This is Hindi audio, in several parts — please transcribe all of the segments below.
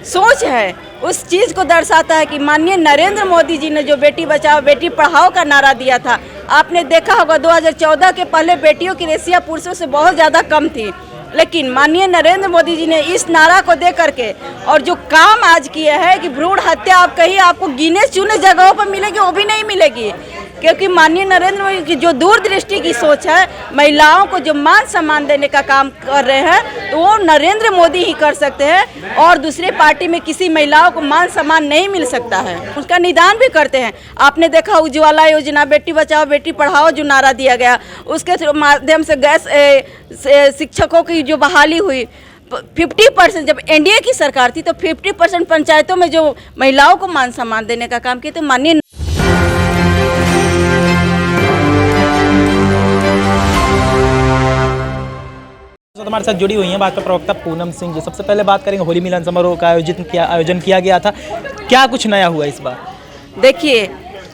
सोच है उस चीज़ को दर्शाता है कि माननीय नरेंद्र मोदी जी ने जो बेटी बचाओ बेटी पढ़ाओ का नारा दिया था, आपने देखा होगा 2014 के पहले बेटियों की रेशिया पुरुषों से बहुत ज़्यादा कम थी, लेकिन माननीय नरेंद्र मोदी जी ने इस नारा को दे करके और जो काम आज किया है कि भ्रूण हत्या आप कहीं आपको गिने चुने जगहों पर मिलेगी, वो भी नहीं मिलेगी, क्योंकि माननीय नरेंद्र मोदी की जो दूरदृष्टि की सोच है, महिलाओं को जो मान सम्मान देने का काम कर रहे हैं, तो वो नरेंद्र मोदी ही कर सकते हैं और दूसरे पार्टी में किसी महिलाओं को मान सम्मान नहीं मिल सकता है। उसका निदान भी करते हैं। आपने देखा उज्ज्वला योजना, बेटी बचाओ बेटी पढ़ाओ जो नारा दिया गया, उसके माध्यम से गैस शिक्षकों की जो बहाली हुई, 50% जब एनडीए की सरकार थी तो 50% पंचायतों में जो महिलाओं को मान सम्मान देने का काम किया। तो माननीय हमारे साथ जुड़ी हुई हैं भाजपा प्रवक्ता पूनम सिंह जी। सबसे पहले बात करेंगे होली मिलन समारोह का आयोजन किया गया था, क्या कुछ नया हुआ इस बार? देखिए,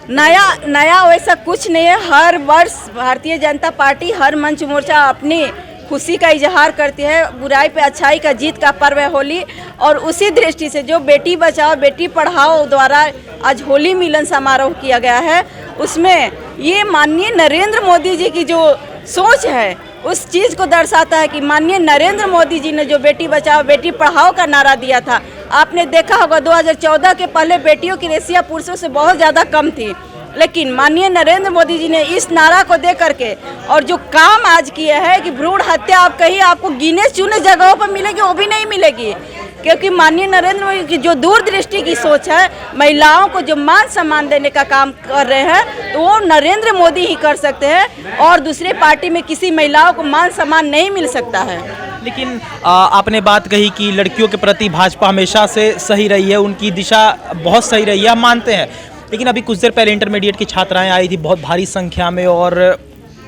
नया वैसा कुछ नहीं है। हर वर्ष भारतीय जनता पार्टी हर मंच मोर्चा अपनी खुशी का इजहार करती है। बुराई पे अच्छाई का जीत का पर्व है होली, और उसी दृष्टि से जो बेटी बचाओ बेटी पढ़ाओ द्वारा आज होली मिलन समारोह किया गया है, उसमें ये माननीय नरेंद्र मोदी जी की जो सोच है उस चीज़ को दर्शाता है कि माननीय नरेंद्र मोदी जी ने जो बेटी बचाओ बेटी पढ़ाओ का नारा दिया था, आपने देखा होगा 2014 के पहले बेटियों की रेशिया पुरुषों से बहुत ज़्यादा कम थी, लेकिन माननीय नरेंद्र मोदी जी ने इस नारा को दे करके और जो काम आज किया है कि भ्रूण हत्या आप कहीं आपको गिने चुने जगहों पर मिलेगी, वो भी नहीं मिलेगी, क्योंकि माननीय नरेंद्र मोदी की जो दूरदृष्टि की सोच है, महिलाओं को जो मान सम्मान देने का काम कर रहे हैं, तो वो नरेंद्र मोदी ही कर सकते हैं और दूसरे पार्टी में किसी महिलाओं को मान सम्मान नहीं मिल सकता है। लेकिन आपने बात कही कि लड़कियों के प्रति भाजपा हमेशा से सही रही है, उनकी दिशा बहुत सही रही है, हम मानते हैं। लेकिन अभी कुछ देर पहले इंटरमीडिएट की छात्राएं आई थी बहुत भारी संख्या में, और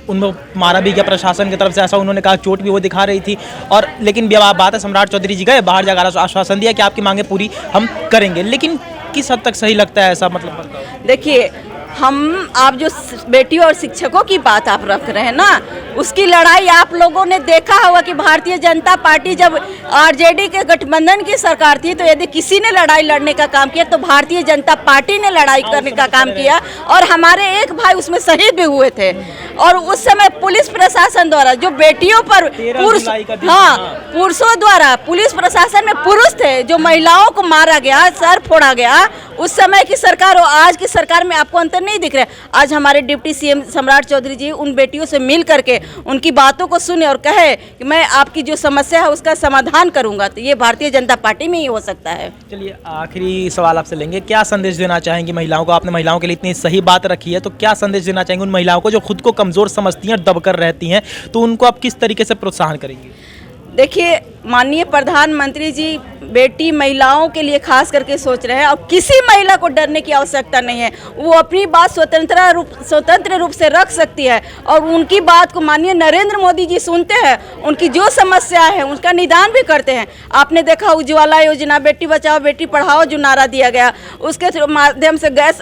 उनको मारा भी गया प्रशासन की तरफ से, ऐसा उन्होंने कहा, चोट भी वो दिखा रही थी। और लेकिन बात है, सम्राट चौधरी जी गए बाहर जाकर आश्वासन दिया कि आपकी मांगे पूरी हम करेंगे। लेकिन किस हद तक सही लगता है ऐसा? मतलब देखिए, आप जो बेटियों और शिक्षकों की बात आप रख रहे हैं ना, उसकी लड़ाई आप लोगों ने देखा होगा कि भारतीय जनता पार्टी जब आरजेडी के गठबंधन की सरकार थी, तो यदि किसी ने लड़ाई लड़ने का काम किया तो भारतीय जनता पार्टी ने लड़ाई करने का काम किया, और हमारे एक भाई उसमें शहीद भी हुए थे। और उस समय पुलिस प्रशासन द्वारा जो बेटियों पर पुरुषों द्वारा पुलिस प्रशासन में पुरुष थे, जो महिलाओं को मारा गया, सर फोड़ा गया, उस समय की सरकार और आज की सरकार में आपको अंतर नहीं दिख रहा है। आज हमारे डिप्टी सीएम सम्राट चौधरी जी उन बेटियों से मिल करके उनकी बातों को सुने और कहे कि मैं आपकी जो समस्या है उसका समाधान करूंगा, तो ये भारतीय जनता पार्टी में ही हो सकता है। चलिए, आखिरी सवाल आपसे लेंगे, क्या संदेश देना चाहेंगे महिलाओं को? आपने महिलाओं के लिए इतनी सही बात रखी है, तो क्या संदेश देना चाहेंगे उन महिलाओं को जो खुद को कमजोर समझती हैं, दबकर रहती हैं, तो उनको आप किस तरीके से प्रोत्साहन करेंगे? देखिए, माननीय प्रधानमंत्री जी बेटी महिलाओं के लिए खास करके सोच रहे हैं, और किसी महिला को डरने की आवश्यकता नहीं है। वो अपनी बात स्वतंत्र रूप से रख सकती है, और उनकी बात को माननीय नरेंद्र मोदी जी सुनते हैं, उनकी जो समस्या है उसका निदान भी करते हैं। आपने देखा उज्ज्वला योजना, बेटी बचाओ बेटी पढ़ाओ जो नारा दिया गया, उसके माध्यम से गैस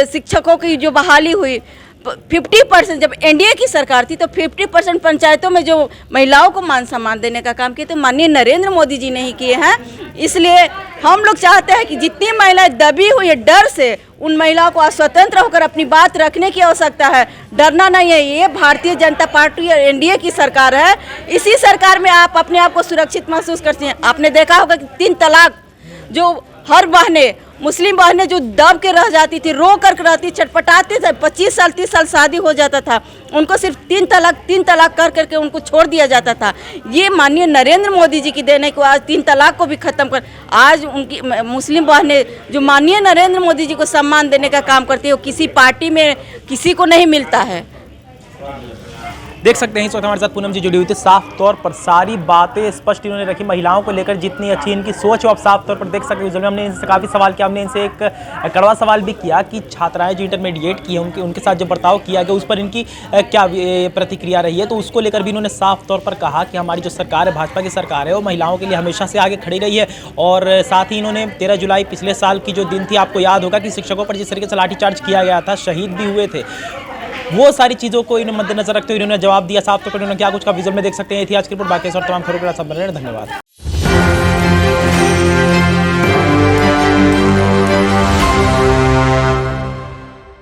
शिक्षकों की जो बहाली हुई, 50% जब एनडीए की सरकार थी तो 50% पंचायतों में जो महिलाओं को मान सम्मान देने का काम किया, तो माननीय नरेंद्र मोदी जी ने ही किए हैं। इसलिए हम लोग चाहते हैं कि जितनी महिलाएं दबी हुई है डर से, उन महिलाओं को स्वतंत्र होकर अपनी बात रखने की आवश्यकता है, डरना नहीं है। ये भारतीय जनता पार्टी और एनडीए की सरकार है, इसी सरकार में आप अपने आप को सुरक्षित महसूस करते हैं। आपने देखा होगा कि 3 तलाक जो हर बहनें, मुस्लिम बहनें जो दब के रह जाती थी, रो कर रहती, छटपटाते थे, 25 साल 30 साल शादी हो जाता था, उनको सिर्फ 3 तलाक कर करके उनको छोड़ दिया जाता था। ये माननीय नरेंद्र मोदी जी की देने को आज 3 तलाक को भी खत्म कर, आज उनकी मुस्लिम बहनें जो माननीय नरेंद्र मोदी जी को सम्मान देने का काम करती है, वो किसी पार्टी में किसी को नहीं मिलता है। देख सकते हैं इस वक्त हमारे साथ पूनम जी जुड़ी हुई थी। साफ तौर पर सारी बातें स्पष्ट इन्होंने रखी, महिलाओं को लेकर जितनी अच्छी इनकी सोच है आप साफ तौर पर देख सकते हैं। हमने इनसे काफ़ी सवाल किया, हमने इनसे एक कड़वा सवाल भी किया कि छात्राएं जो इंटरमीडिएट की है उनके साथ जो बर्ताव किया गया उस पर इनकी क्या प्रतिक्रिया रही है, तो उसको लेकर भी इन्होंने साफ तौर पर कहा कि हमारी जो सरकार है, भाजपा की सरकार है, वो महिलाओं के लिए हमेशा से आगे खड़ी रही है। और साथ ही इन्होंने 13 जुलाई पिछले साल की जो दिन थी, आपको याद होगा कि शिक्षकों पर जिस तरीके से लाठीचार्ज किया गया था, शहीद भी हुए थे, वो सारी चीज़ों को इन्होंने मद्देनजर रखते हुए इन्होंने जवाब दिया। साफ तौर पर इन्होंने क्या कुछ का विजुअल में देख सकते हैं। आज की रिपोर्ट बाकी और तमाम खबरों के साथ बने रहें। धन्यवाद।